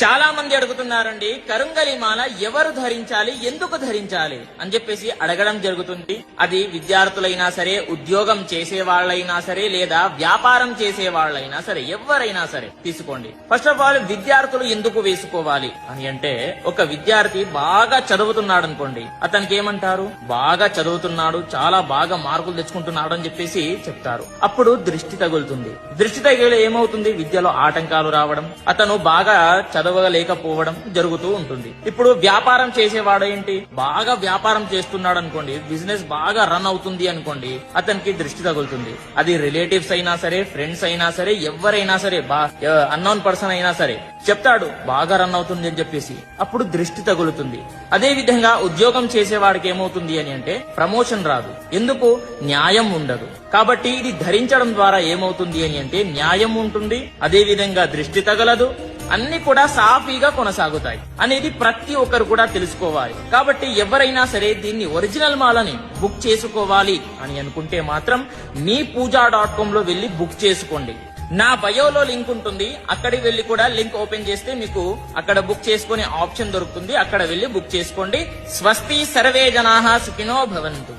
చాలా మంది అడుగుతున్నారండి, కరుంగలి మాల ఎవరు ధరించాలి, ఎందుకు ధరించాలి అని చెప్పేసి అడగడం జరుగుతుంది. అది విద్యార్థులైనా సరే, ఉద్యోగం చేసే వాళ్ళైనా సరే, లేదా వ్యాపారం చేసే వాళ్ళైనా సరే, ఎవరైనా సరే తీసుకోండి. ఫస్ట్ ఆఫ్ ఆల్ విద్యార్థులు ఎందుకు వేసుకోవాలి అని అంటే, ఒక విద్యార్థి బాగా చదువుతున్నాడు అనుకోండి, అతనికి ఏమంటారు, బాగా చదువుతున్నాడు, చాలా బాగా మార్కులు తెచ్చుకుంటున్నాడు అని చెప్పేసి చెప్తారు. అప్పుడు దృష్టి తగులుతుంది. దృష్టి తగిలి ఏమవుతుంది, విద్యలో ఆటంకాలు రావడం, అతను బాగా చదవలేకపోవడం జరుగుతూ ఉంటుంది. ఇప్పుడు వ్యాపారం చేసేవాడు ఏంటి, బాగా వ్యాపారం చేస్తున్నాడు అనుకోండి, బిజినెస్ బాగా రన్ అవుతుంది అనుకోండి, అతనికి దృష్టి తగులుతుంది. అది రిలేటివ్స్ అయినా సరే, ఫ్రెండ్స్ అయినా సరే, ఎవరైనా సరే, అన్నోన్ పర్సన్ అయినా సరే చెప్తాడు బాగా రన్ అవుతుంది అని చెప్పేసి, అప్పుడు దృష్టి తగులుతుంది. అదే విధంగా ఉద్యోగం చేసేవాడికి ఏమవుతుంది అని అంటే, ప్రమోషన్ రాదు. ఎందుకు, న్యాయం ఉండదు. కాబట్టి ఇది ధరించడం ద్వారా ఏమవుతుంది అని అంటే, న్యాయం ఉంటుంది, అదే విధంగా దృష్టి తగలదు, అన్ని కూడా సాఫీగా కొనసాగుతాయి అనేది ప్రతి ఒక్కరు కూడా తెలుసుకోవాలి. కాబట్టి ఎవరైనా సరే దీన్ని ఒరిజినల్ మాలని బుక్ చేసుకోవాలి అని అనుకుంటే మాత్రం మీ పూజా.com లో వెళ్లి బుక్ చేసుకోండి. నా బయోలో లింక్ ఉంటుంది, అక్కడికి వెళ్లి కూడా లింక్ ఓపెన్ చేస్తే మీకు అక్కడ బుక్ చేసుకునే ఆప్షన్ దొరుకుతుంది. అక్కడ వెళ్లి బుక్ చేసుకోండి. స్వస్తి సర్వే జనాః సుఖినో భవంతు.